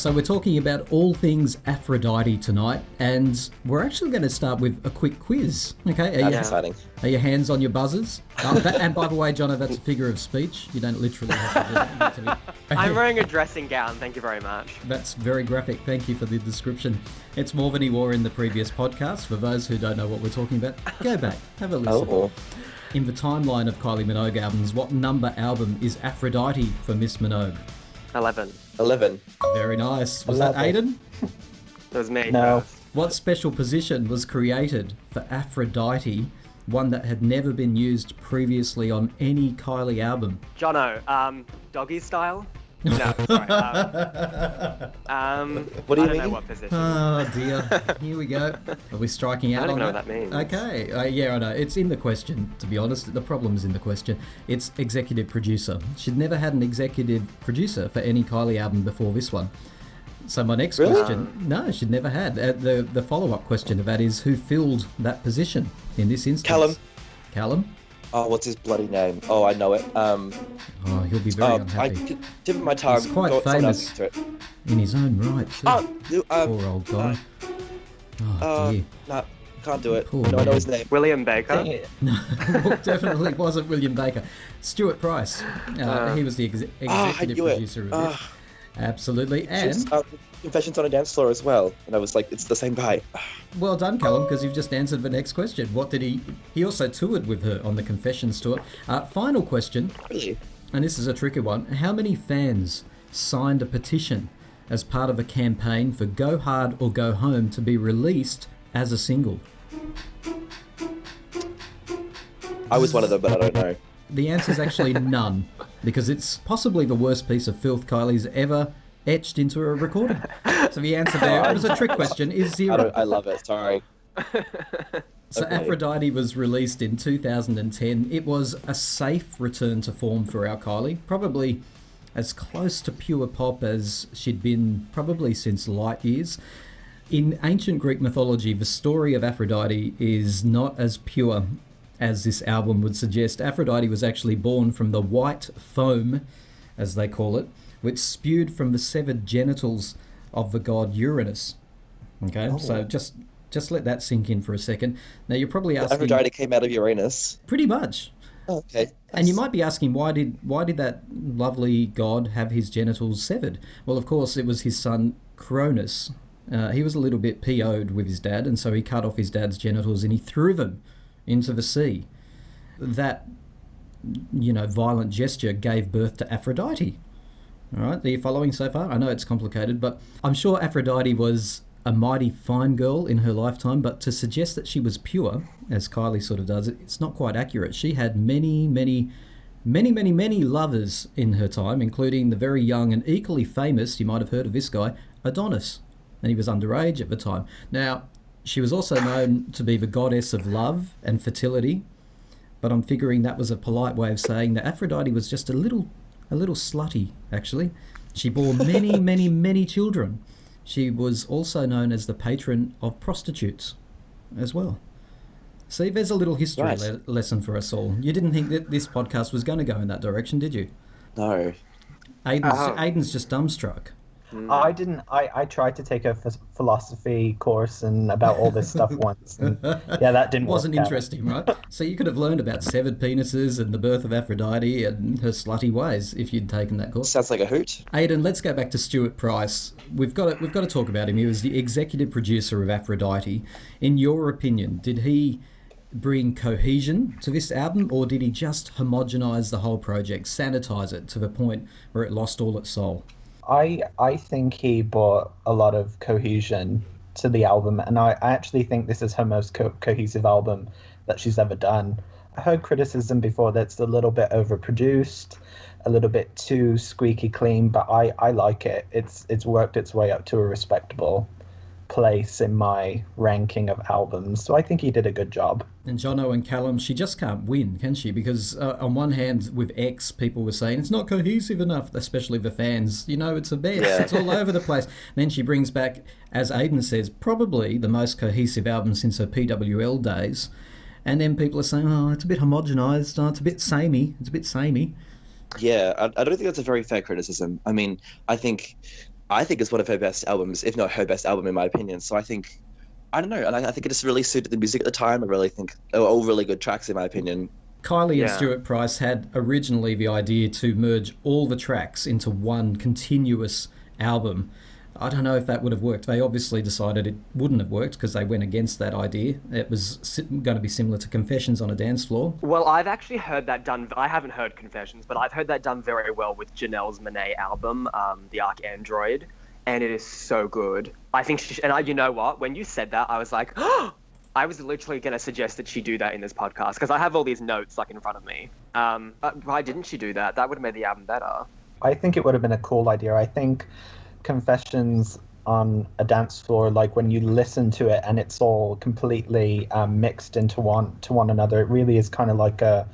So we're talking about all things Aphrodite tonight, and we're actually going to start with a quick quiz. Okay, That's exciting. Are your hands on your buzzers? And by the way, Jono, that's a figure of speech. You don't literally have to do it. I'm wearing a dressing gown, thank you very much. That's very graphic. Thank you for the description. It's more than he wore in the previous podcast. For those who don't know what we're talking about, go back, have a listen. Oh. In the timeline of Kylie Minogue albums, what number album is Aphrodite for Miss Minogue? 11. 11. Very nice. Was that Aiden? That was me. No. What special position was created for Aphrodite, one that had never been used previously on any Kylie album? Jono, doggy style? No, sorry. What do you I don't know mean? what position. Oh dear. Here we go. Are we striking out I don't on know that? what that means. Okay. Yeah, I know. It's in the question, to be honest. The problem's in the question. It's executive producer. She'd never had an executive producer for any Kylie album before this one. So my next question, no, she'd never had. The follow-up question to that is, who filled that position in this instance? Callum? Oh, what's his bloody name? Oh, I know it. Oh, he'll be very I unhappy. tip of my tongue. He's quite someone else famous answer it. in his own right, too. Poor old guy. Oh, dear. No, can't do it. Poor No, I know man. his name. William Baker? Dang it. No, definitely wasn't William Baker. Stuart Price. He was the executive knew it. producer of this. Absolutely. And She's, Confessions on a Dance Floor as well. And I was like, it's the same guy. well done, Callum, because you've just answered the next question. What did he... He also toured with her on the Confessions tour. Final question, Really? and this is a tricky one. How many fans signed a petition as part of a campaign for Go Hard or Go Home to be released as a single? I was one of them, but I don't know. The answer's actually none, because it's possibly the worst piece of filth Kylie's ever etched into a recording. So the answer there, it was a trick question, is zero. I love it. Sorry. So Okay. Aphrodite was released in 2010. It was a safe return to form for our Kylie, probably as close to pure pop as she'd been probably since light years. In ancient Greek mythology, the story of Aphrodite is not as pure as this album would suggest. Aphrodite was actually born from the white foam, as they call it, which spewed from the severed genitals of the god Uranus. Okay, so just let that sink in for a second. Now you're probably asking... Aphrodite came out of Uranus. Pretty much. Oh, okay. And you might be asking, why did that lovely god have his genitals severed? Well, of course, it was his son Cronus. He was a little bit PO'd with his dad, and so he cut off his dad's genitals and he threw them into the sea. That, violent gesture gave birth to Aphrodite. All right, are you following so far? I know it's complicated, but I'm sure Aphrodite was a mighty fine girl in her lifetime, but to suggest that she was pure, as Kylie sort of does, it's not quite accurate. She had many lovers in her time, including the very young and equally famous, you might have heard of this guy, Adonis. And he was underage at the time. Now, she was also known to be the goddess of love and fertility, but I'm figuring that was a polite way of saying that Aphrodite was just a little slutty, actually. She bore many children. She was also known as the patron of prostitutes as well. See, there's a little history lesson for us all. You didn't think that this podcast was going to go in that direction, did you? No. Aiden's just dumbstruck. I didn't. I tried to take a philosophy course and about all this stuff once. And yeah, that didn't Wasn't work out. interesting, right? So you could have learned about severed penises and the birth of Aphrodite and her slutty ways if you'd taken that course. Sounds like a hoot. Aiden, let's go back to Stuart Price. We've got to talk about him. He was the executive producer of Aphrodite. In your opinion, did he bring cohesion to this album, or did he just homogenize the whole project, sanitize it to the point where it lost all its soul? I think he brought a lot of cohesion to the album, and I actually think this is her most cohesive album that she's ever done. I heard criticism before that it's a little bit overproduced, a little bit too squeaky clean, but I like it. It's worked its way up to a respectable place in my ranking of albums, so I think he did a good job. And Jono and Callum, she just can't win, can she? Because on one hand, with X, people were saying it's not cohesive enough, especially the fans. It's a mess. Yeah. It's all over the place. And then she brings back, as Aiden says, probably the most cohesive album since her PWL days. And then people are saying, oh, it's a bit homogenised. Oh, it's a bit samey. Yeah, I don't think that's a very fair criticism. I mean, I think I think it's one of her best albums, if not her best album, in my opinion. So I don't know, and I think it just really suited the music at the time. I really think they were all really good tracks, in my opinion. Kylie and Yeah. Stuart Price had originally the idea to merge all the tracks into one continuous album. I don't know if that would have worked. They obviously decided it wouldn't have worked because they went against that idea. It was going to be similar to Confessions on a Dance Floor. Well, I've actually heard that done. I haven't heard Confessions, but I've heard that done very well with Janelle's Monet album, The Archandroid, and it is so good. I think you know what? When you said that, I was like, I was literally going to suggest that she do that in this podcast because I have all these notes like in front of me. Why didn't she do that? That would have made the album better. I think it would have been a cool idea. I think Confessions on a Dance Floor, like when you listen to it and it's all completely mixed into one another, it really is kind of like a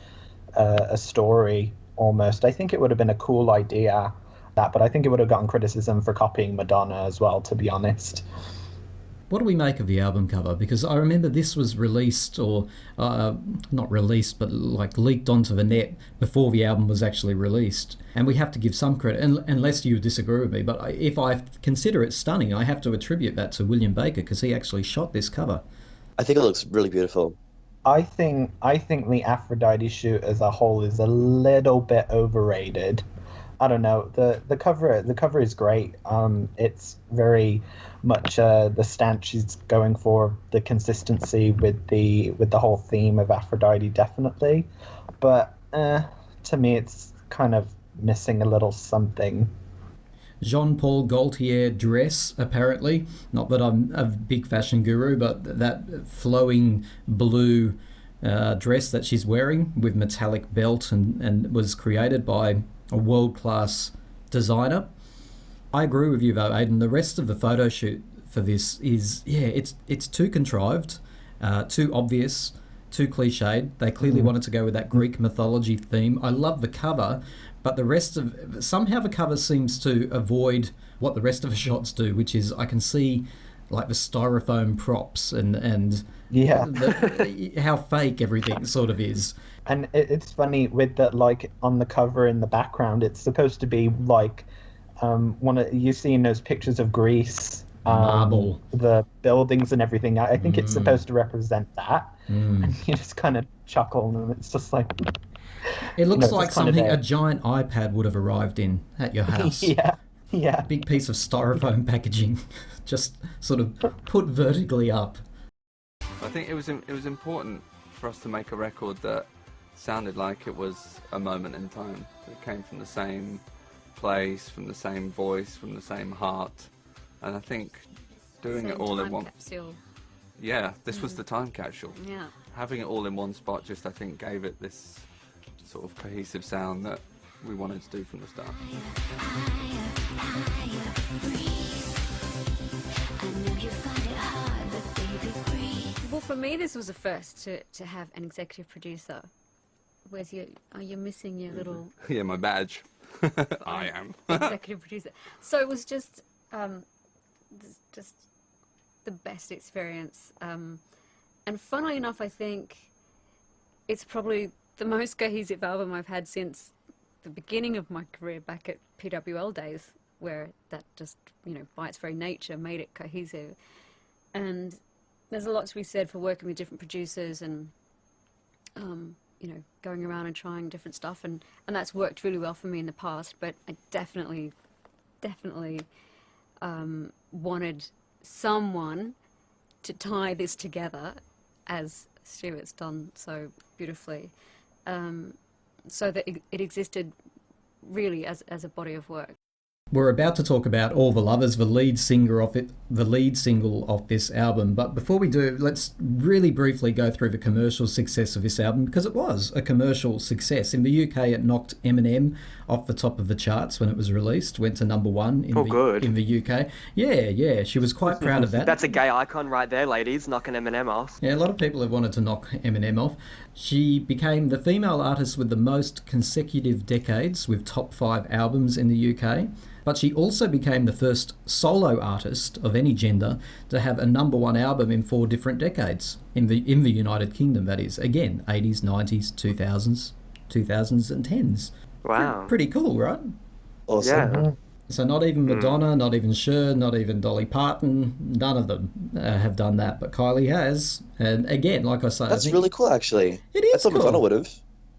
story almost. I think it would have been a cool idea, but I think it would have gotten criticism for copying Madonna as well, to be honest. What do we make of the album cover? Because I remember this was released, or not released, but like leaked onto the net before the album was actually released. And we have to give some credit, unless you disagree with me, but if I consider it stunning, I have to attribute that to William Baker because he actually shot this cover. I think it looks really beautiful. I think the Aphrodite shoot as a whole is a little bit overrated. I don't know. The cover is great. It's very much the stance she's going for, the consistency with the whole theme of Aphrodite, definitely. But to me, it's kind of missing a little something. Jean-Paul Gaultier dress, apparently. Not that I'm a big fashion guru, but that flowing blue dress that she's wearing with metallic belt and was created by a world-class designer. I agree with you though, Aidan. The rest of the photo shoot for this is, it's too contrived, too obvious, too cliched. They clearly wanted to go with that Greek mythology theme. I love the cover, but somehow the cover seems to avoid what the rest of the shots do, which is I can see like the styrofoam props and how fake everything sort of is. And it's funny with that, like on the cover in the background, it's supposed to be like you've seen those pictures of Greece, marble, the buildings and everything. I think it's supposed to represent that, and you just kind of chuckle, and it's just like it looks like something a giant iPad would have arrived in at your house. Yeah. Big piece of styrofoam packaging, just sort of put vertically up. I think it was important for us to make a record that sounded like it was a moment in time. It came from the same place, from the same voice, from the same heart, and I think doing it all in one capsule. Yeah, this was the time capsule. Yeah. Having it all in one spot just, I think, gave it this sort of cohesive sound that we wanted to do from the start. Well, for me, this was a first to have an executive producer. Where's your? Are you missing your little? Yeah, my badge. I am. Executive producer. So it was just the best experience. And funnily enough, I think it's probably the most cohesive album I've had since the beginning of my career back at PWL days, where that just, by its very nature, made it cohesive. And there's a lot to be said for working with different producers and, going around and trying different stuff. And that's worked really well for me in the past, but I definitely wanted someone to tie this together as Stuart's done so beautifully, so that it existed really as a body of work. We're about to talk about All the Lovers, the lead single of this album. But before we do, let's really briefly go through the commercial success of this album, because it was a commercial success. In the UK, it knocked Eminem off the top of the charts when it was released, went to number one in the UK. Yeah, she was quite proud of that. That's a gay icon right there, ladies, knocking Eminem off. Yeah, a lot of people have wanted to knock Eminem off. She became the female artist with the most consecutive decades with top 5 albums in the UK. But she also became the first solo artist of any gender to have a number 1 album in 4 different decades. In the United Kingdom, that is. Again, 80s, 90s, 2000s, 2000s and 10s. Wow. Pretty cool, right? Awesome. Yeah. So not even Madonna, not even Cher, not even Dolly Parton, none of them have done that, but Kylie has. And again, like I say, That's I think really cool, actually. it I is thought Madonna cool. would have.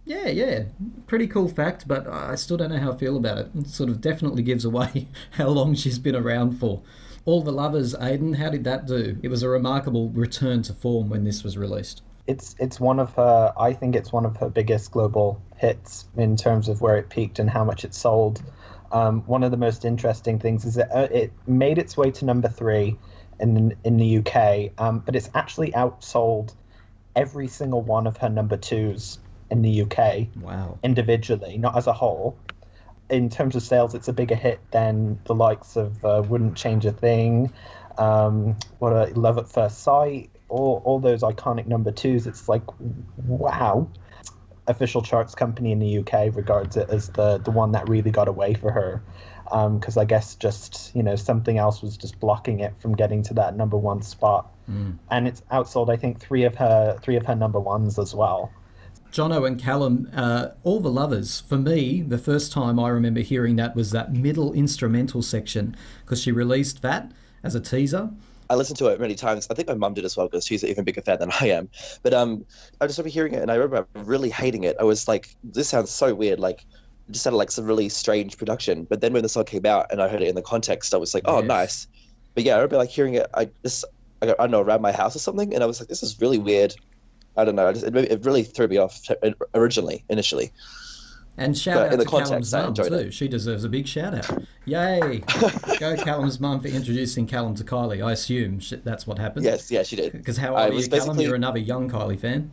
Yeah. Pretty cool fact, but I still don't know how I feel about it. It sort of definitely gives away how long she's been around for. All the Lovers, Aiden, how did that do? It was a remarkable return to form when this was released. It's one of her. I think it's one of her biggest global hits in terms of where it peaked and how much it sold. One of the most interesting things is that it made its way to number 3 in the UK, but it's actually outsold every single one of her number 2s in the UK. Wow. Individually, not as a whole. In terms of sales, it's a bigger hit than the likes of Wouldn't Change a Thing, Love at First Sight, all those iconic number 2s. It's like, wow. Official charts company in the UK regards it as the one that really got away for her, because I guess just something else was just blocking it from getting to that number 1 spot. And it's outsold, I think, three of her number 1s as well. Jono and Callum, All the Lovers, for me, the first time I remember hearing that was that middle instrumental section, because she released that as a teaser. I listened to it many times. I think my mum did as well, because she's an even bigger fan than I am. But I just remember hearing it, and I remember really hating it. I was like, this sounds so weird. Like, it just sounded like some really strange production. But then when the song came out and I heard it in the context, I was like, oh, Yes. nice. But yeah, I remember like hearing it, I don't know, around my house or something, and I was like, this is really weird. I don't know. It really threw me off initially. And shout But out in the to Callum's context, I mum enjoyed too. it. She deserves a big shout out. Yay! Go Callum's mum for introducing Callum to Kylie. I assume that's what happened. Yes, yeah, she did. Because how old are was you, Callum? basically- You're another young Kylie fan.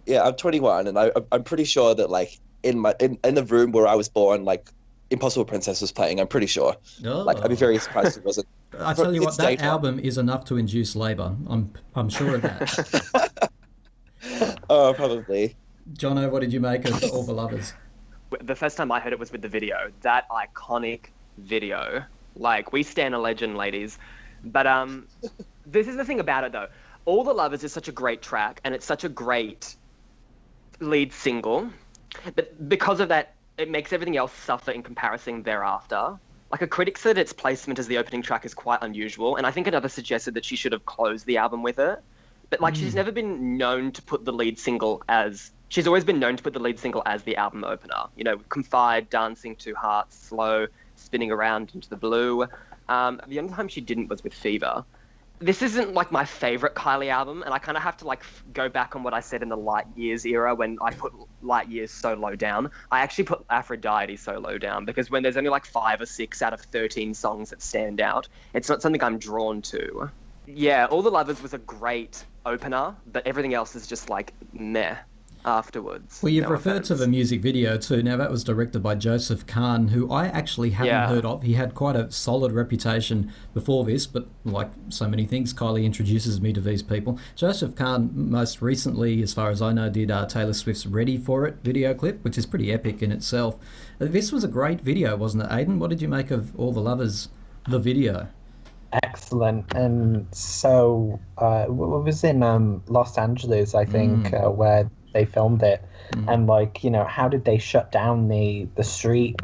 Yeah, I'm 21, and I'm pretty sure that like in the room where I was born, like Impossible Princess was playing. I'm pretty sure. Oh. Like, I'd be very surprised if it wasn't. I tell you what, It's that daytime. album is enough to induce labour. I'm sure of that. Oh, probably. Jono, what did you make of All the Lovers? The first time I heard it was with the video. That iconic video. Like, we stand a legend, ladies. But this is the thing about it, though. All the Lovers is such a great track, and it's such a great lead single. But because of that, it makes everything else suffer in comparison thereafter. Like, a critic said its placement as the opening track is quite unusual, and I think another suggested that she should have closed the album with it. But, like, she's never been known to put the lead single as... She's always been known to put the lead single as the album opener. You know, Confide, Dancing to Hearts, Slow, Spinning Around into the Blue. The only time she didn't was with Fever. This isn't, like, my favourite Kylie album, and I kind of have to, like, go back on what I said in the Light Years era when I put Light Years so low down. I actually put Aphrodite so low down, because when there's only, like, 5 or 6 out of 13 songs that stand out, it's not something I'm drawn to. Yeah, All the Lovers was a great opener, but everything else is just, like, meh afterwards. Well, you've No referred to offense. the music video too. Now, that was directed by Joseph Kahn, who I actually hadn't Yeah. heard of. He had quite a solid reputation before this, but like so many things, Kylie introduces me to these people. Joseph Kahn, most recently, as far as I know, did Taylor Swift's Ready For It video clip, which is pretty epic in itself. This was a great video, wasn't it, Aiden? What did you make of All the Lovers, the video? Excellent. And so it was in Los Angeles, I think, where they filmed it. And like, how did they shut down the street?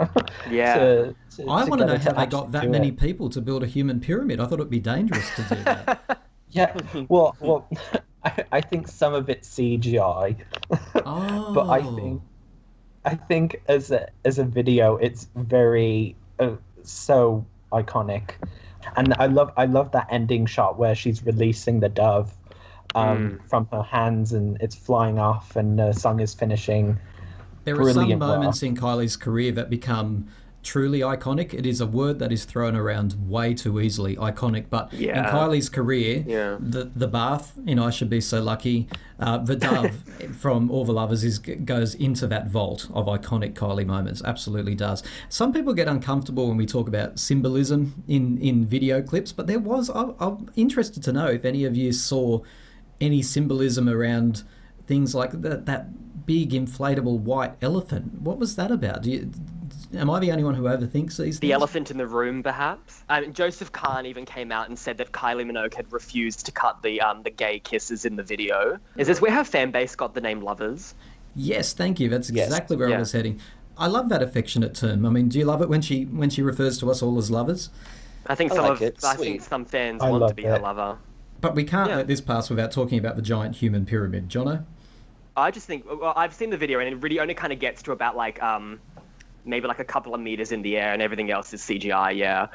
Yeah. I want to know get how it they to got actually that do many it. people to build a human pyramid. I thought it'd be dangerous to do that. Yeah, well, I think some of it's CGI, Oh. but I think as a video, it's very so iconic, and I love that ending shot where she's releasing the dove from her hands and it's flying off and the song is finishing. There are some Brilliant moments work. in Kylie's career that become truly iconic. It is a word that is thrown around way too easily, iconic. But in Yeah. Kylie's career, Yeah. the bath, I Should Be So Lucky, the dove from All the Lovers goes into that vault of iconic Kylie moments. Absolutely does. Some people get uncomfortable when we talk about symbolism in video clips, but I'm interested to know if any of you saw any symbolism around things like that big inflatable white elephant. What was that about? Am I the only one who overthinks these things? The elephant in the room, perhaps. Joseph Kahn even came out and said that Kylie Minogue had refused to cut the gay kisses in the video. Is this where her fan base got the name Lovers? Yes, thank you. That's Yes. exactly where I Yeah. was heading. I love that affectionate term. I mean, do you love it when she refers to us all as lovers? I think I some like of it. I Sweet. think some fans I want to love be her it. lover. But we can't Yeah. let this pass without talking about the giant human pyramid, Jono. I just think, well, I've seen the video and it really only kind of gets to about like maybe like a couple of meters in the air and everything else is CGI. Yeah,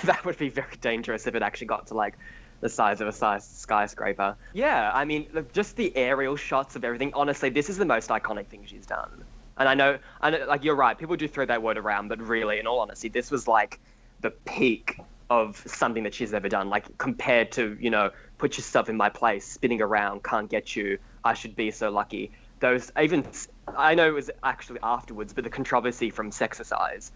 that would be very dangerous if it actually got to like the size of a skyscraper. Yeah, I mean, just the aerial shots of everything. Honestly, this is the most iconic thing she's done. And I know, like you're right. People do throw that word around, but really, in all honesty, this was like the peak of something that she's ever done. Like compared to, put yourself in my place, spinning around, can't get you. I should be so lucky. Those even, I know it was actually afterwards, but the controversy from Sexercise,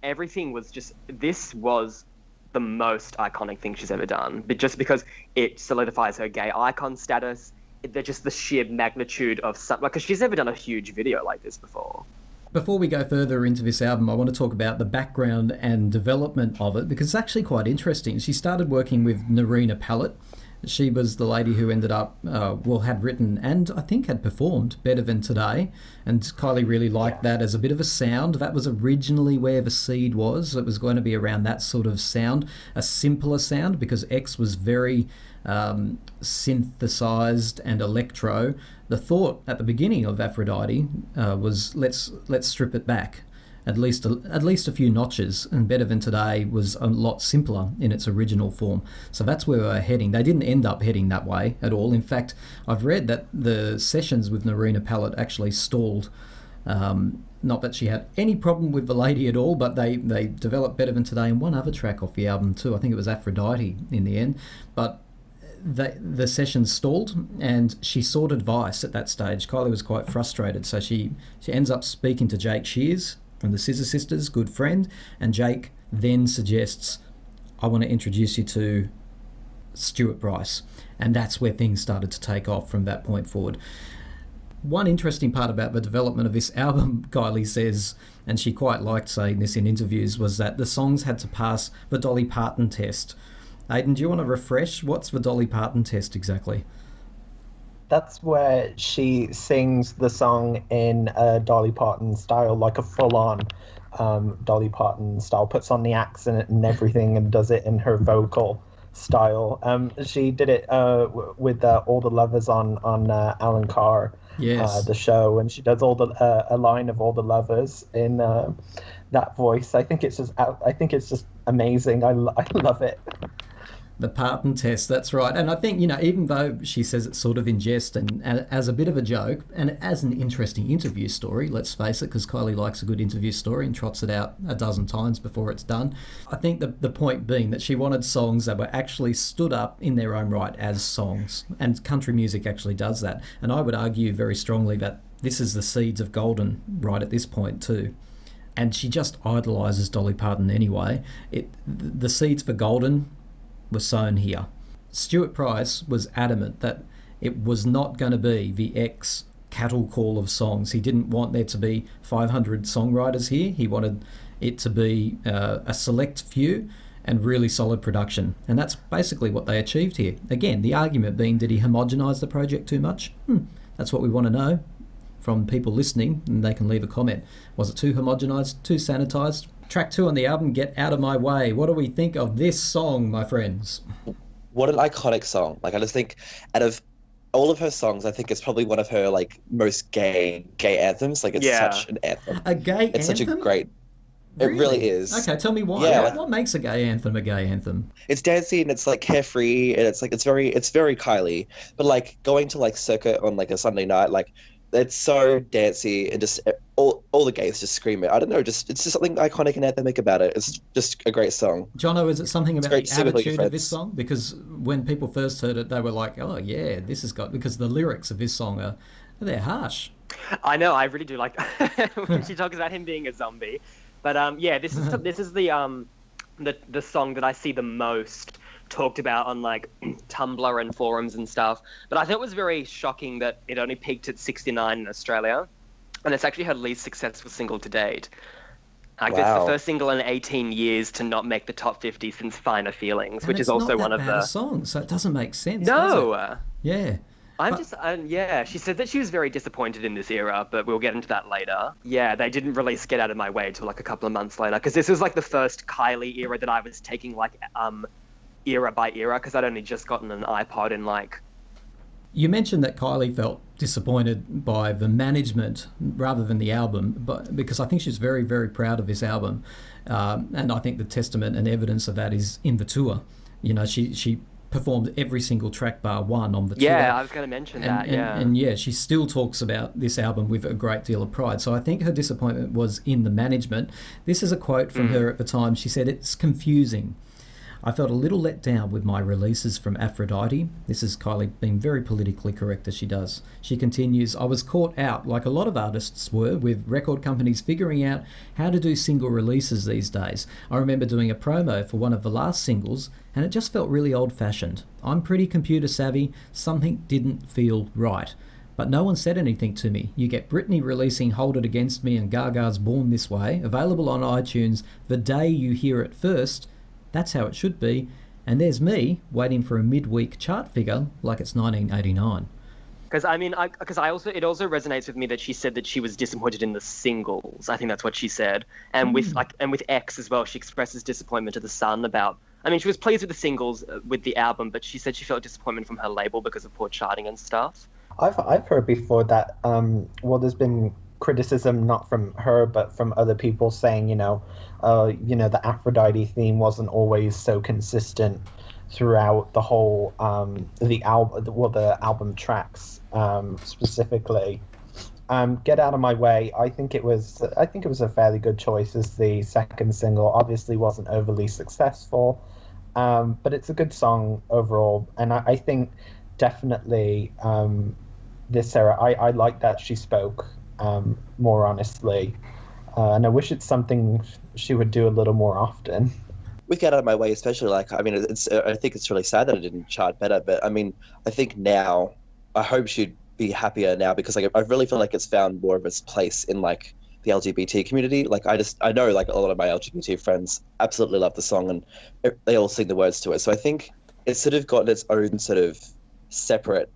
everything was just. This was the most iconic thing she's ever done, but just because it solidifies her gay icon status. They're just the sheer magnitude of something, because she's never done a huge video like this before. Before we go further into this album, I want to talk about the background and development of it, because it's actually quite interesting. She started working with Narina Pallet. She was the lady who ended up, had written and I think had performed Better Than Today. And Kylie really liked that as a bit of a sound. That was originally where the seed was. It was going to be around that sort of sound, a simpler sound, because X was very synthesized and electro. The thought at the beginning of Aphrodite was let's strip it back at least a few notches, and Better Than Today was a lot simpler in its original form. So that's where we're heading. They didn't end up heading that way at all. In fact, I've read that the sessions with Narina Pallet actually stalled. Not that she had any problem with the lady at all, but they developed Better Than Today and one other track off the album too. I think it was Aphrodite in the end. But the sessions stalled, and she sought advice at that stage. Kylie was quite frustrated, so she ends up speaking to Jake Shears from the Scissor Sisters, good friend, and Jake then suggests, I want to introduce you to Stuart Price. And that's where things started to take off from that point forward. One interesting part about the development of this album, Kylie says, and she quite liked saying this in interviews, was that the songs had to pass the Dolly Parton test. Aidan, do you want to refresh? What's the Dolly Parton test exactly? That's where she sings the song in a Dolly Parton style, like a full-on Dolly Parton style, puts on the accent and everything and does it in her vocal style. She did it with All the Lovers on Alan Carr, Yes. the show, and she does a line of All the Lovers in that voice. I think it's just amazing. I love it. The Parton Test, that's right. And I think, even though she says it sort of in jest and as a bit of a joke and as an interesting interview story, let's face it, because Kylie likes a good interview story and trots it out a dozen times before it's done. I think the point being that she wanted songs that were actually stood up in their own right as songs. And country music actually does that. And I would argue very strongly that this is the seeds of Golden right at this point too. And she just idolises Dolly Parton anyway. The seeds for Golden were sown here. Stuart Price was adamant that it was not going to be the X cattle call of songs. He didn't want there to be 500 songwriters here. He wanted it to be a select few and really solid production. And that's basically what they achieved here. Again, the argument being, did he homogenise the project too much? That's what we want to know from people listening, and they can leave a comment. Was it too homogenised, too sanitised? Track 2 on the album, Get Out of My Way. What do we think of this song, my friends? What an iconic song. Like, I just think out of all of her songs, I think it's probably one of her most gay anthems. Like, it's such an anthem. A gay anthem? It's such a great... Really? It really is. Okay, tell me why. Yeah, what makes a gay anthem a gay anthem? It's dancey and it's carefree and it's very Kylie. But going to circuit on a Sunday night, it's so dancey and just all the gays just scream it. I don't know, it's just something iconic and anthemic about it. It's just a great song. Jono, is it something about the attitude of this song? Because when people first heard it, they were like, oh yeah, this has got... Because the lyrics of this song they're harsh. I know, I really do like when she talks about him being a zombie. But this is the song that I see the most talked about on Tumblr and forums and stuff. But I thought it was very shocking that it only peaked at 69 in Australia, and it's actually her least successful single to date. It's the first single in 18 years to not make the top 50 since Finer Feelings, And which it's is also not one that of bad the a song, so it doesn't make sense. No. Does it? Yeah. Yeah, she said that she was very disappointed in this era, but we'll get into that later. Yeah, they didn't release Get Out of My Way till like a couple of months later, because this was like the first Kylie era that I was taking like era by era, because I'd only just gotten an iPod in like... You mentioned that Kylie felt disappointed by the management rather than the album, but because I think she's very, very proud of this album. And I think the testament and evidence of that is in the tour. You know, she performed every single track bar one on the tour. Yeah, I was going to mention that, yeah. And yeah, she still talks about this album with a great deal of pride. So I think her disappointment was in the management. This is a quote from her at the time. She said, "It's confusing. I felt a little let down with my releases from Aphrodite." This is Kylie being very politically correct as she does. She continues, "I was caught out, like a lot of artists were, with record companies figuring out how to do single releases these days. I remember doing a promo for one of the last singles, and it just felt really old-fashioned. I'm pretty computer savvy. Something didn't feel right. But no one said anything to me. You get Britney releasing Hold It Against Me and Gaga's Born This Way, available on iTunes the day you hear it first. That's how it should be. And there's me waiting for a midweek chart figure like it's 1989. Because I mean, it also resonates with me that she said that she was disappointed in the singles. I think that's what she said, and with X as well, she expresses disappointment to the Sun about. I mean, she was pleased with the singles with the album, but she said she felt disappointment from her label because of poor charting and stuff. I've heard before that there's been criticism not from her but from other people saying the Aphrodite theme wasn't always so consistent throughout the whole the album tracks specifically. Get Out of My Way, I think it was a fairly good choice as the second single. Obviously wasn't overly successful, but it's a good song overall, and I think definitely this era I like that she spoke more honestly, and I wish it's something she would do a little more often. With Get Out of My Way especially, I think it's really sad that it didn't chart better, but I mean, I think now, I hope she'd be happier now, because I really feel like it's found more of its place in the LGBT community. I know a lot of my LGBT friends absolutely love the song and they all sing the words to it. So I think it's sort of gotten its own sort of separate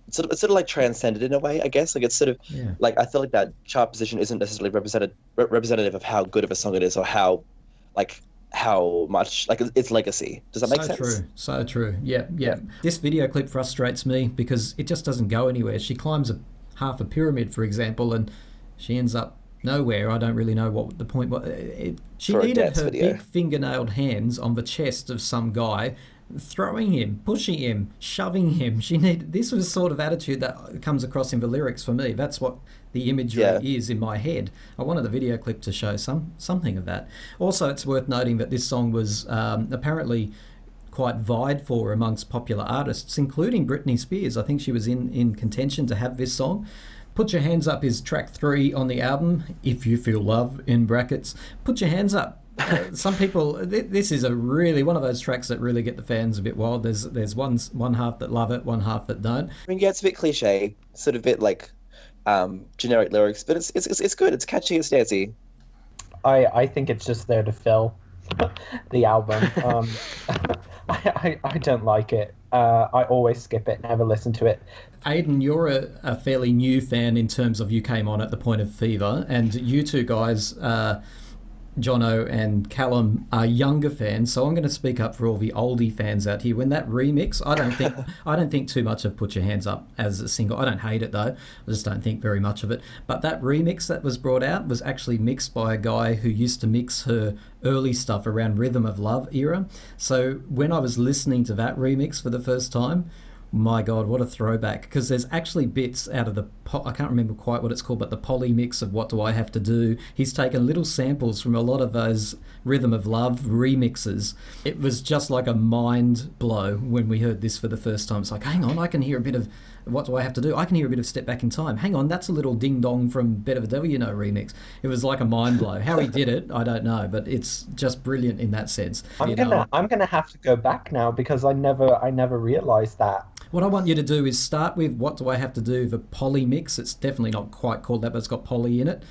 it's sort of transcended in a way, I guess. It's sort of I feel like that chart position isn't necessarily representative of how good of a song it is, or how much its legacy. Does that make sense? So true. Yeah. This video clip frustrates me because it just doesn't go anywhere. She climbs half a pyramid, for example, and she ends up nowhere. I don't really know what the point was. She needed her big fingernailed hands on the chest of some guy, throwing him, pushing him, shoving him. This was the sort of attitude that comes across in the lyrics for me. That's what the imagery is in my head. I wanted the video clip to show something of that. Also, it's worth noting that this song was apparently quite vied for amongst popular artists, including Britney Spears. I think she was in contention to have this song. Put Your Hands Up is track 3 on the album, If You Feel Love, in brackets. Put Your Hands Up. Some people, this is one of those tracks that really get the fans a bit wild. There's one half that love it, one half that don't. I mean, yeah, it's a bit cliche, sort of a bit generic lyrics, but it's good. It's catchy. It's dancey. I think it's just there to fill the album. I don't like it. I always skip it, never listen to it. Aidan, you're a fairly new fan in terms of you came on at the point of Fever, and you two guys, Jono and Callum, are younger fans, so I'm going to speak up for all the oldie fans out here. When that remix, I don't think too much of Put Your Hands Up as a single. I don't hate it though. I just don't think very much of it. But that remix that was brought out was actually mixed by a guy who used to mix her early stuff around Rhythm of Love era. So when I was listening to that remix for the first time, my God, what a throwback. Because there's actually bits out of I can't remember quite what it's called, but the poly mix of What Do I Have to Do. He's taken little samples from a lot of those Rhythm of Love remixes. It was just like a mind blow when we heard this for the first time. It's like, hang on, I can hear a bit of What Do I Have to Do? I can hear a bit of Step Back in Time. Hang on, that's a little Ding Dong from Better the Devil You Know remix. It was like a mind blow. How he did it, I don't know, but it's just brilliant in that sense. I'm gonna have to go back now because I never realised that. What I want you to do is start with What Do I Have to Do, the poly mix. It's definitely not quite called that, but it's got poly in it.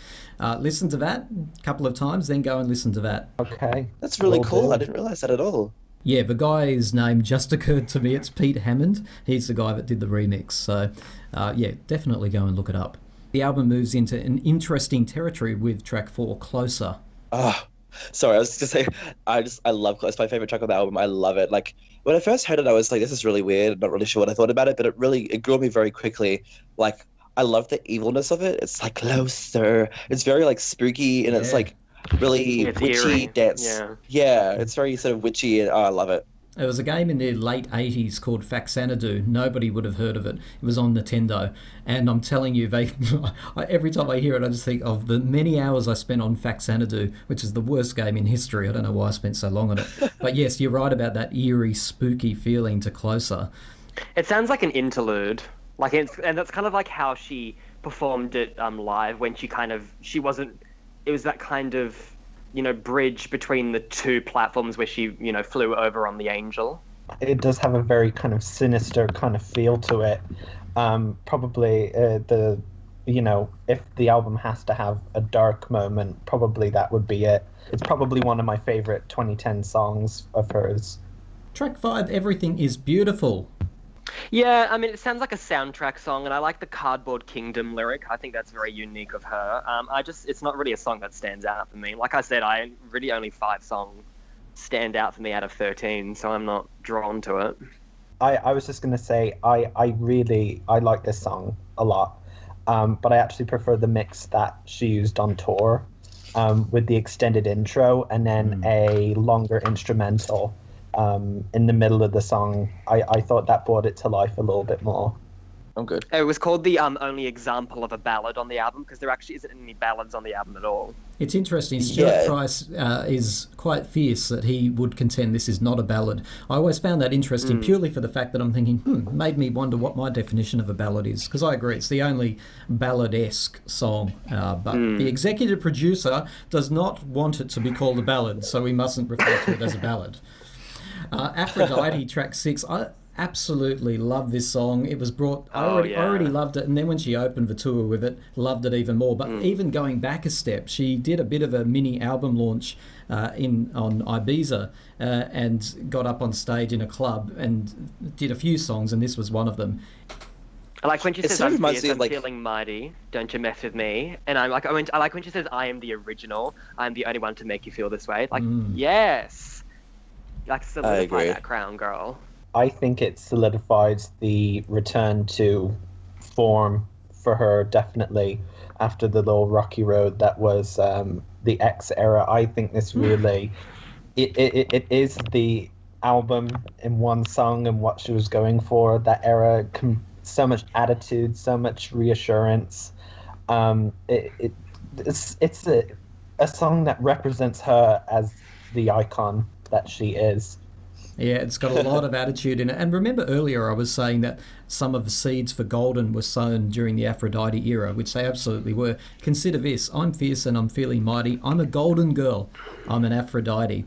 Listen to that a couple of times, then go and listen to that. Okay. That's really cool. I didn't realise that at all. Yeah, the guy's name just occurred to me. It's Pete Hammond. He's the guy that did the remix. So, yeah, definitely go and look it up. The album moves into an interesting territory with track 4, Closer. Oh, sorry, I was just say I love Close. It's my favorite track on the album. I love it. Like when I first heard it, I was like, this is really weird. I'm not really sure what I thought about it, but it grew on me very quickly. Like I love the evilness of it. It's like closer. It's very like spooky and it's like really It's witchy eerie. dance. Yeah, it's very sort of witchy and I love it. There was a game in the late 80s called Faxanadu. Nobody would have heard of it. It was on Nintendo. And I'm telling you, every time I hear it, I just think of the many hours I spent on Faxanadu, which is the worst game in history. I don't know why I spent so long on it. But yes, you're right about that eerie, spooky feeling to Closer. It sounds like an interlude. And that's kind of like how she performed it live when she wasn't... It was that kind of... bridge between the two platforms where she, flew over on the Angel. It does have a very kind of sinister kind of feel to it. Probably if the album has to have a dark moment, probably that would be it. It's probably one of my favorite 2010 songs of hers. Track 5, Everything is Beautiful. Yeah, I mean, it sounds like a soundtrack song, and I like the Cardboard Kingdom lyric. I think that's very unique of her. It's not really a song that stands out for me. Like I said, only 5 songs stand out for me out of 13, so I'm not drawn to it. I was just going to say, I like this song a lot, but I actually prefer the mix that she used on tour, with the extended intro and then a longer instrumental. In the middle of the song. I thought that brought it to life a little bit more. I'm good. It was called the only example of a ballad on the album because there actually isn't any ballads on the album at all. It's interesting. Stuart Price is quite fierce that he would contend this is not a ballad. I always found that interesting purely for the fact that I'm thinking, made me wonder what my definition of a ballad is. Because I agree, it's the only ballad-esque song. But the executive producer does not want it to be called a ballad, so we mustn't refer to it as a ballad. Aphrodite, track 6. I absolutely love this song. It was brought... I already loved it, and then when she opened the tour with it, loved it even more. But even going back a step, she did a bit of a mini album launch on Ibiza and got up on stage in a club and did a few songs, and this was one of them. I like when she says, I'm fierce, I'm like... feeling mighty, don't you mess with me. And I like when she says, I am the original, I'm the only one to make you feel this way. Like, yes! Like, solidify that crown, girl. I think it solidifies the return to form for her, definitely, after the little rocky road that was the X era. I think this really... It is the album in one song and what she was going for. That era, so much attitude, so much reassurance. It's a song that represents her as the icon that she is. Yeah, it's got a lot of attitude in it. And remember earlier I was saying that some of the seeds for Golden were sown during the Aphrodite era, which they absolutely were. Consider this. I'm fierce and I'm feeling mighty. I'm a golden girl. I'm an Aphrodite.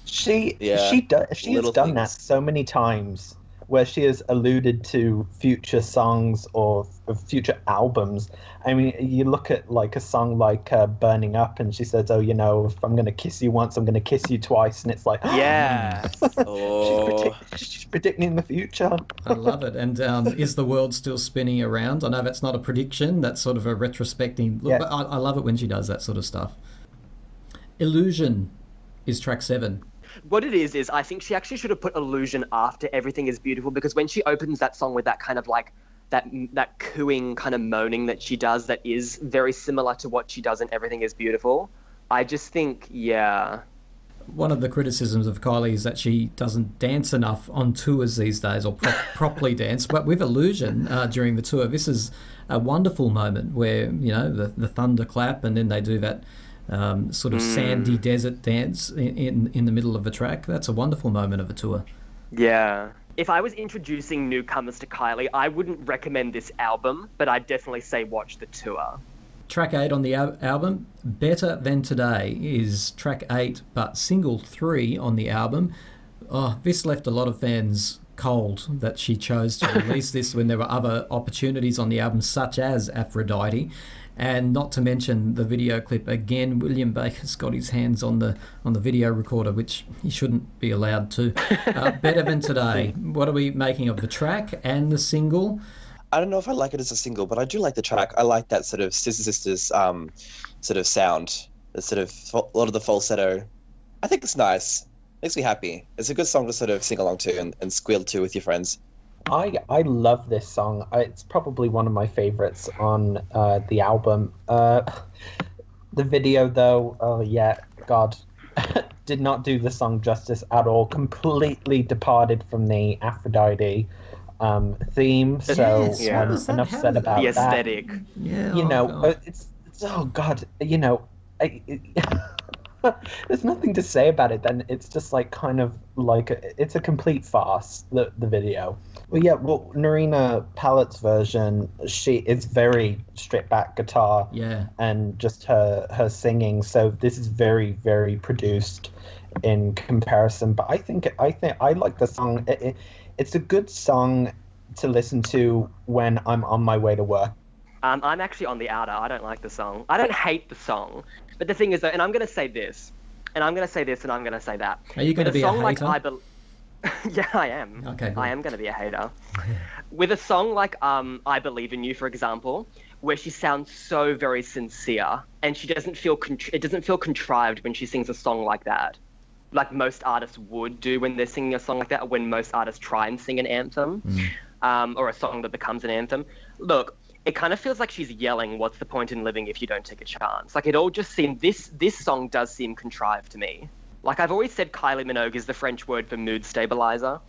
She has done that so many times, where she has alluded to future songs or future albums. I mean, you look at like a song like Burning Up and she says, if I'm going to kiss you once, I'm going to kiss you twice. And it's like, yeah. She's predicting the future. I love it. And is the world still spinning around? I know that's not a prediction. That's sort of a retrospecting look, but I love it when she does that sort of stuff. Illusion is track 7. What it is I think she actually should have put Illusion after Everything is Beautiful, because when she opens that song with that kind of like that cooing kind of moaning that she does, that is very similar to what she does in Everything is Beautiful, I just think, one of the criticisms of Kylie is that she doesn't dance enough on tours these days, or properly dance. But with Illusion during the tour, this is a wonderful moment where, the thunderclap and then they do that sort of sandy desert dance in the middle of a track. That's a wonderful moment of a tour. Yeah. If I was introducing newcomers to Kylie, I wouldn't recommend this album, but I'd definitely say watch the tour. Track 8 on the album, Better Than Today, is track 8, but single 3 on the album. Oh, this left a lot of fans cold that she chose to release this when there were other opportunities on the album, such as Aphrodite. And not to mention the video clip again. William Baker's got his hands on the video recorder, which he shouldn't be allowed to. Better Than Today. What are we making of the track and the single? I don't know if I like it as a single, but I do like the track. I like that sort of Sister Sisters sort of sound. The sort of a lot of the falsetto. I think it's nice. Makes me happy. It's a good song to sort of sing along to and squeal to with your friends. I love this song. It's probably one of my favorites on the album. The video, though, oh yeah, God, did not do the song justice at all. Completely departed from the Aphrodite theme. So Yes, what was that? enough How said did- about The that. aesthetic. Yeah, You oh, know, God. it's oh God, you know, there's nothing to say about it. Then it's just like kind of like it's a complete farce. The video. Well, yeah. Well, Narina Palet's version, she is very stripped back guitar Yeah. and just her singing. So this is very very produced in comparison. But I think I like the song. It's a good song to listen to when I'm on my way to work. I'm actually on the outer. I don't like the song. I don't hate the song. But the thing is, though, and I'm going to say this, and I'm going to say this, and I'm going to say that. Are you going to With be a song like hater? Yeah, I am. Okay, good. I am going to be a hater. With a song like I Believe in You, for example, where she sounds so very sincere, and she doesn't feel it doesn't feel contrived when she sings a song like that, like most artists would do when they're singing a song like that, or when most artists try and sing an anthem, or a song that becomes an anthem. Look, it kind of feels like she's yelling, "What's the point in living if you don't take a chance?" Like, it all just seemed, this song does seem contrived to me. Like, I've always said Kylie Minogue is the French word for mood stabilizer.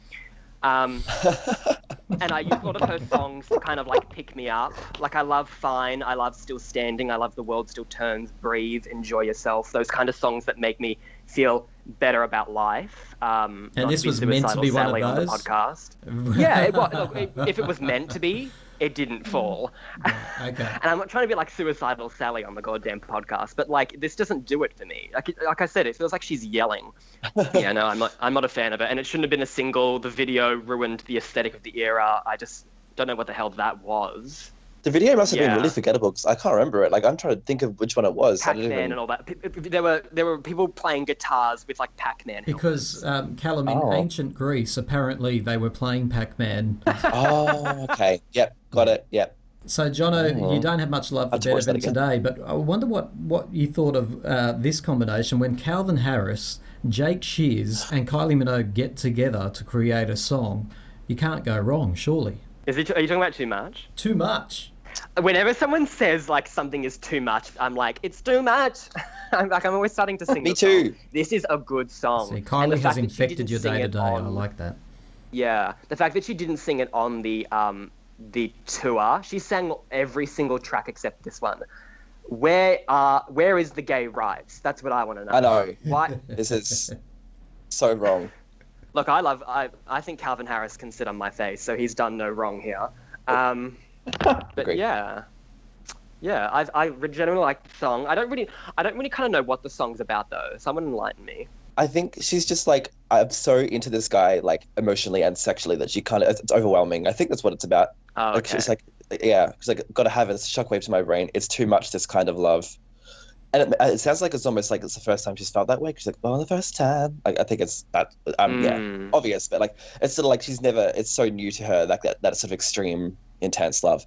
And I use a lot of her songs to kind of like pick me up. Like, I love Fine, I love Still Standing, I love The World Still Turns, Breathe, Enjoy Yourself. Those kind of songs that make me feel better about life. And this was meant to be one of Sally on the those? podcast. Yeah, it was. Look, if it was meant to be, it didn't fall. Okay. And I'm not trying to be like Suicidal Sally on the goddamn podcast, but like, this doesn't do it for me. Like I said, it feels like she's yelling. Yeah, no, I'm not a fan of it, and it shouldn't have been a single. The video ruined the aesthetic of the era. I just don't know what the hell that was. The video must have been Yeah. really forgettable because I can't remember it. Like, I'm trying to think of which one it was. I didn't Pac-Man even... and all that. There were people playing guitars with like Pac-Man. Because, Callum, in Oh. ancient Greece, apparently they were playing Pac-Man. Oh, okay. Yep, got it. Yep. So, Jono, you don't have much love for I'll have to Better watch that Than again. Today, but I wonder what you thought of this combination when Calvin Harris, Jake Shears, and Kylie Minogue get together to create a song. You can't go wrong, surely. Are you talking about too much? Too much. Whenever someone says like something is too much, I'm like, it's too much. I'm always starting to sing. Me the song. too. This is a good song. See, And the Kylie has fact that she infected didn't your sing it day-to-day. I on- like that. Yeah, the fact that she didn't sing it on the tour, she sang every single track except this one. Where is the gay rights? That's what I want to know. I know. Why? This is so wrong. Look, I think Calvin Harris can sit on my face, so he's done no wrong here. But Agreed. yeah, I genuinely like the song. I don't really kind of know what the song's about though. Someone enlighten me. I think she's just like, I'm so into this guy, like emotionally and sexually, that she kind of, it's overwhelming. I think that's what it's about. Oh, Like, okay. it's like, yeah, it's like, got to have it. It's a shockwave to my brain. It's too much, this kind of love. And it sounds like it's almost like it's the first time she's felt that way. She's like, well, the first time. Like, I think it's that, yeah, obvious, but like, it's sort of like she's never, it's so new to her, like that sort of extreme, intense love.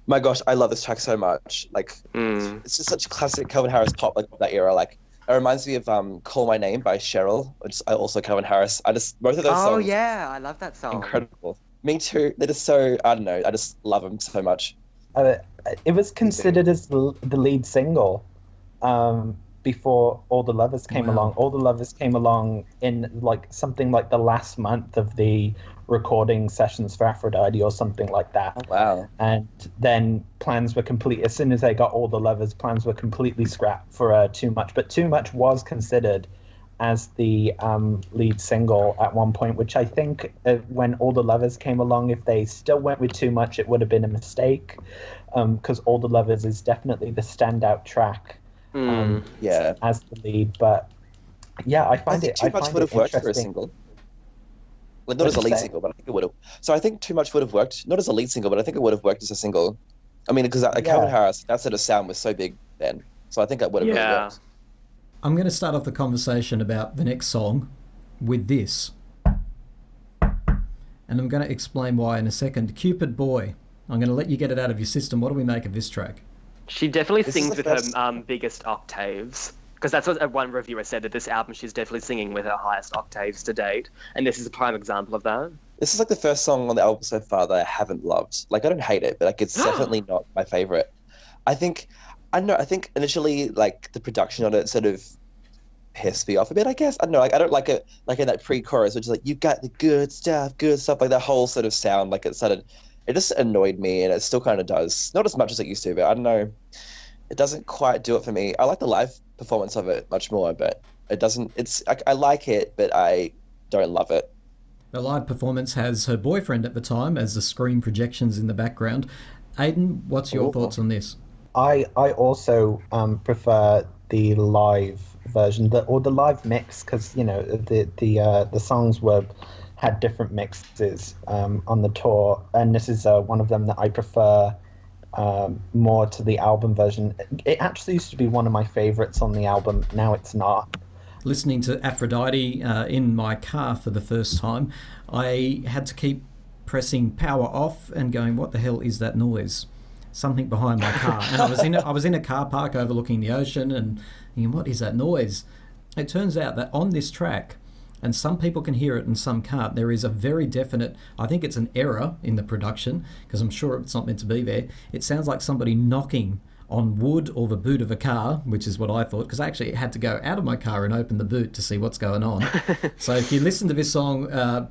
My gosh, I love this track so much. Like, it's just such a classic Calvin Harris pop, like, of that era. Like, it reminds me of Call My Name by Cheryl, which is also Calvin Harris. Both of those Oh songs, yeah, I love that song. incredible. Me too. They're just so, I don't know, I just love them so much. It was considered as the lead single before All the Lovers came Wow. along. All the Lovers came along in like something like the last month of the recording sessions for Aphrodite or something like that. Oh, wow. And then plans were complete. As soon as they got All the Lovers, plans were completely scrapped for Too Much. But Too Much was considered as the lead single at one point, which I think when All the Lovers came along, if they still went with Too Much, it would have been a mistake, because All the Lovers is definitely the standout track Yeah. as the lead. But yeah, I I find think it. Too I Much find would it have worked for a interesting. single. Well, not as a What'd you lead say? single, but I think it would have. So I think Too Much would have worked, not as a lead single, but I think it would have worked as a single. I mean, because Calvin Yeah. Harris, that sort of sound was so big then. So I think that would have really Yeah. worked. I'm going to start off the conversation about the next song with this. And I'm going to explain why in a second. Cupid Boy. I'm going to let you get it out of your system. What do we make of this track? She definitely This is sings the with first- her biggest octaves. Because that's what one reviewer said, that this album she's definitely singing with her highest octaves to date. And this is a prime example of that. This is like the first song on the album so far that I haven't loved. Like, I don't hate it, but like it's definitely not my favorite. I think initially like the production on it sort of pissed me off a bit, I guess. I don't know, like I don't like it like in that pre-chorus, which is like, you got the good stuff, like that whole sort of sound, like it just annoyed me, and it still kind of does. Not as much as it used to, but I don't know. It doesn't quite do it for me. I like the live performance of it much more, but it doesn't. I like it, but I don't love it. The live performance has her boyfriend at the time as the screen projections in the background. Aidan, what's your thoughts on this? I also prefer the live version, or the live mix, because the songs had different mixes on the tour, and this is one of them that I prefer more to the album version. It actually used to be one of my favorites on the album. Now it's not. Listening to Aphrodite in my car for the first time, I had to keep pressing power off and going, what the hell is that noise? Something behind my car. And I was in a car park overlooking the ocean and thinking, what is that noise? It turns out that on this track, and some people can hear it and some can't, there is a very definite, I think it's an error in the production, because I'm sure it's not meant to be there. It sounds like somebody knocking on wood or the boot of a car, which is what I thought, because I actually had to go out of my car and open the boot to see what's going on. So if you listen to this song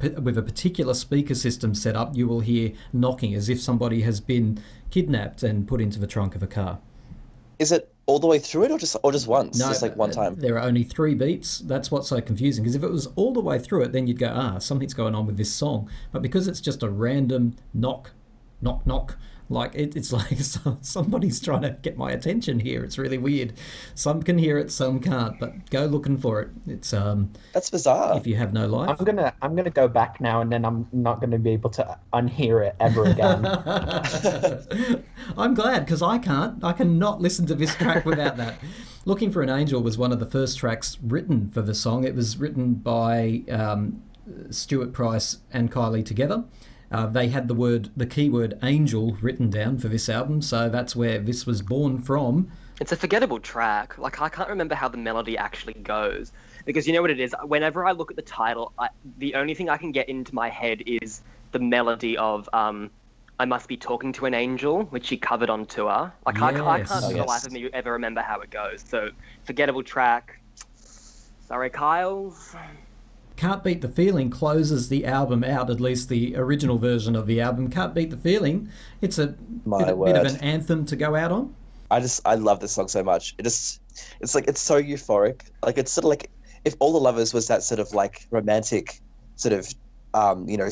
with a particular speaker system set up, you will hear knocking as if somebody has been kidnapped and put into the trunk of a car. Is it all the way through it, or just once? No, just like one time? There are only 3 beats. That's what's so confusing, because if it was all the way through it, then you'd go, something's going on with this song. But because it's just a random knock, knock, knock, like it's like somebody's trying to get my attention here. It's really weird. Some can hear it, some can't, but go looking for it. It's That's bizarre. if you have no life. I'm gonna go back now, and then I'm not gonna be able to unhear it ever again. I'm glad, because I can't. I cannot listen to this track without that. Looking for an Angel was one of the first tracks written for the song. It was written by Stuart Price and Kylie together. They had the keyword angel written down for this album, so that's where this was born from. It's a forgettable track. Like, I can't remember how the melody actually goes. Because you know what it is? Whenever I look at the title, the only thing I can get into my head is the melody of I Must Be Talking to an Angel, which she covered on tour. Like, I can't Yes. for the life of me ever remember how it goes. So, forgettable track. Sorry, Kyles. Can't Beat the Feeling closes the album out, at least the original version of the album. Can't Beat the Feeling. It's a bit of an anthem to go out on. I love this song so much. It's like, it's so euphoric. Like, it's sort of like if All the Lovers was that sort of like romantic sort of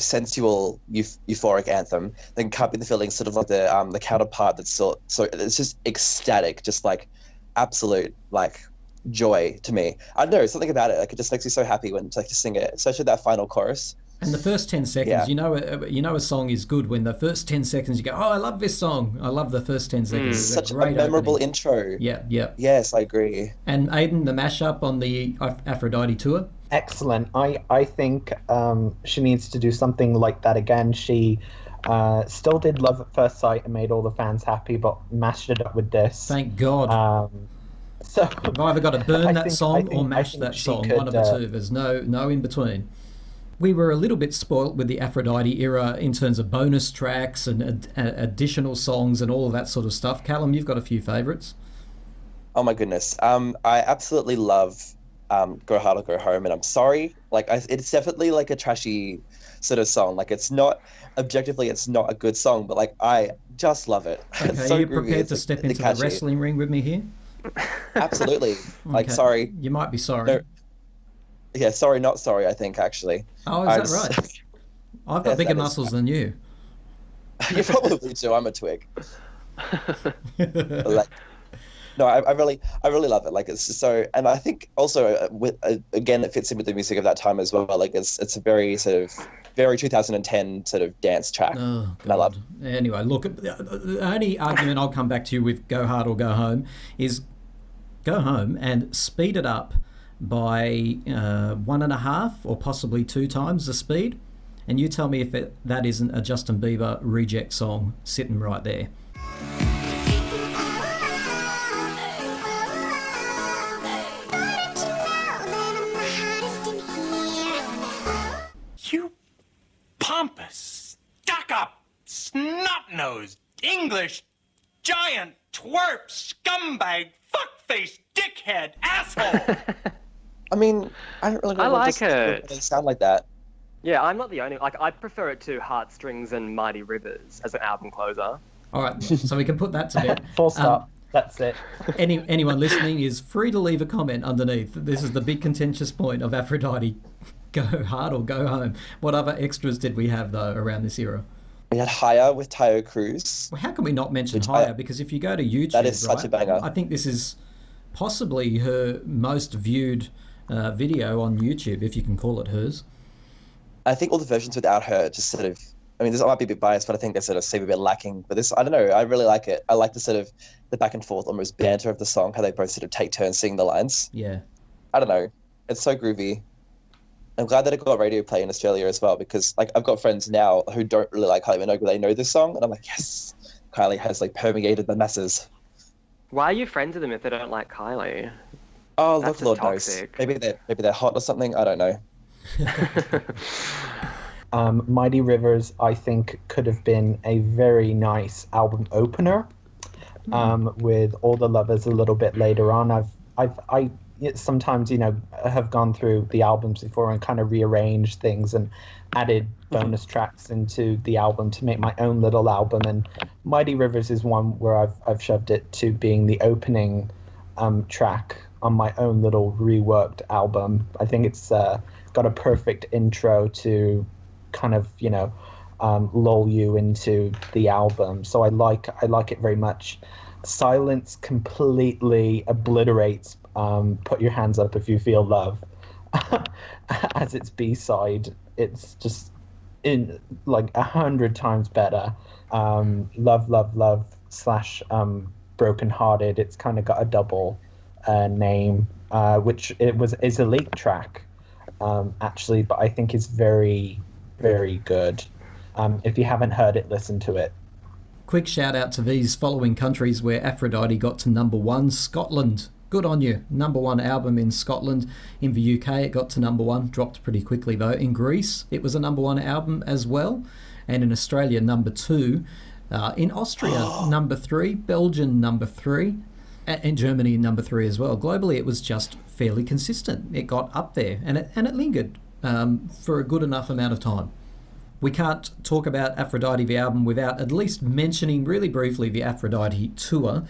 sensual euphoric anthem, then Can't Beat the Feeling sort of like the counterpart that's so it's just ecstatic, just like absolute like joy to me. I don't know, something about it, like it just makes me so happy when to sing it, especially that final chorus. And the first 10 seconds, Yeah. a song is good when the first 10 seconds you go, oh, I love this song. I love the first 10 seconds. It's Such a great memorable opening. intro. Yeah. Yes, I agree. And Aidan, the mashup on the Aphrodite tour. Excellent. I think she needs to do something like that again. She still did Love at First Sight and made all the fans happy, but mashed it up with this. Thank God. So I've either got to burn that song or mash that she song, could, one of the two. There's no in between. We were a little bit spoilt with the Aphrodite era in terms of bonus tracks and additional songs and all of that sort of stuff. Callum, you've got a few favourites. Oh my goodness. I absolutely love Go Hard or Go Home, and I'm sorry. Like, it's definitely like a trashy sort of song. Like, it's not objectively, it's not a good song, but like I just love it. Okay, It's so are you groovy. prepared It's, to like, step really into catchy. the wrestling ring with me here? Absolutely. Like, Okay. sorry. You might be sorry. No. Yeah, sorry, not sorry, I think, actually. Oh, I is that just- right? I've got Yes, bigger that is muscles than you. You probably do. I'm a twig. Like, No, I really love it. Like it's so, and I think also again it fits in with the music of that time as well. Like it's a very sort of very 2010 sort of dance track. Oh, And I love God. Anyway, look, the only argument I'll come back to you with Go Hard or Go Home is go home and speed it up by 1.5 or possibly 2 times the speed. And you tell me if that isn't a Justin Bieber reject song sitting right there. You pompous, stuck-up, snot-nosed, English, giant, twerp, scumbag, fuck-faced, dickhead, asshole! I mean, I don't really know I what like it. They sound like that. Yeah, I'm not the only. Like, I prefer it to Heartstrings and Mighty Rivers as an album closer. All right, so we can put that to bed. Full stop. That's it. Anyone listening is free to leave a comment underneath. This is the big contentious point of Aphrodite. Go hard or go home. What other extras did we have, though, around this era? We had Higher with Tayo Cruz. Well, how can we not mention Which Higher? Because if you go to YouTube, That is such a banger. I think this is possibly her most viewed video on YouTube, if you can call it hers. I think all the versions without her just sort of, I mean, this might be a bit biased, but I think they sort of seem a bit lacking. But this, I don't know, I really like it. I like the sort of the back and forth, almost banter of the song, how they both sort of take turns singing the lines. Yeah. I don't know. It's so groovy. I'm glad that it got radio play in Australia as well, because like I've got friends now who don't really like Kylie Minogue, but they know this song, and I'm like, yes, Kylie has like permeated the masses. Why are you friends with them if they don't like Kylie? Oh, That's look, just Lord knows. toxic. Maybe they're hot or something. I don't know. Mighty Rivers, I think, could have been a very nice album opener. With All the Lovers a little bit later on. I sometimes, have gone through the albums before and kind of rearranged things and added bonus tracks into the album to make my own little album. And Mighty Rivers is one where I've shoved it to being the opening track on my own little reworked album. I think it's got a perfect intro to kind of, lull you into the album. So I like it very much. Silence completely obliterates Put Your Hands Up If You Feel Love as its B-side. It's just in like 100 times better. Love / Broken Hearted. It's kind of got a double name, which is a leaked track actually, but I think is very, very good. If you haven't heard it, listen to it. Quick shout out to these following countries where Aphrodite got to number 1. Scotland, good on you. Number 1 album in Scotland. In the UK, it got to number 1. Dropped pretty quickly though. In Greece, it was a number 1 album as well. And in Australia, number 2. In Austria, number 3. Belgium, number 3. In Germany, number 3 as well. Globally, it was just fairly consistent. It got up there and it lingered for a good enough amount of time. We can't talk about Aphrodite, the album, without at least mentioning really briefly the Aphrodite tour.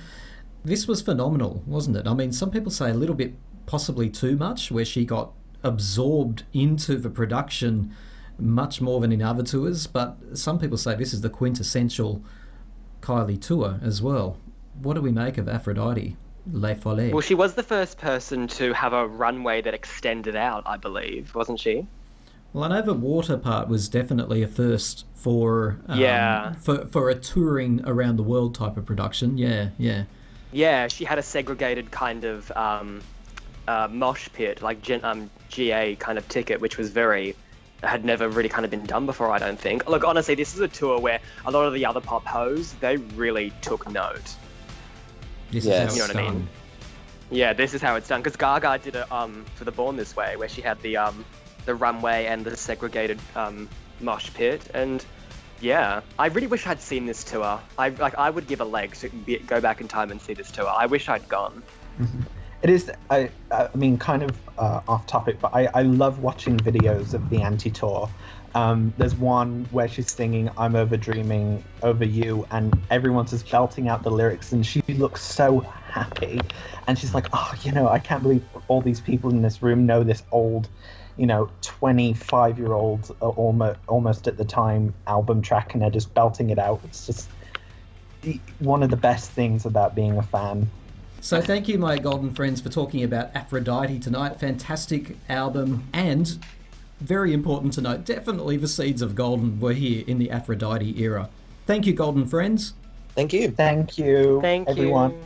This was phenomenal, wasn't it? I mean, some people say a little bit possibly too much, where she got absorbed into the production much more than in other tours, but some people say this is the quintessential Kylie tour as well. What do we make of Aphrodite? Les Folles. Well, she was the first person to have a runway that extended out, I believe, wasn't she? Well, I know the water part was definitely a first for for a touring around the world type of production. Yeah, she had a segregated kind of mosh pit, like GA kind of ticket, which was had never really kind of been done before, I don't think. Look, honestly, this is a tour where a lot of the other pop hoes, they really took note. This is how it's you know what I mean? Yeah, this is how it's done. Because Gaga did it for the Born This Way, where she had the runway and the segregated mosh pit, and yeah, I really wish I'd seen this tour. I would give a leg to go back in time and see this tour. I wish I'd gone. Mm-hmm. It is, I mean, kind of off topic, but I love watching videos of the anti-tour. There's one where she's singing I'm Over Dreaming Over You, and everyone's just belting out the lyrics, and she looks so happy. And she's like, oh, I can't believe all these people in this room know this old, 25-year-old, almost at the time, album track, and they're just belting it out. It's just one of the best things about being a fan. So thank you, my golden friends, for talking about Aphrodite tonight. Fantastic album, and very important to note, definitely the seeds of golden were here in the Aphrodite era. Thank you, golden friends. Thank you. Thank you, Thank everyone. you.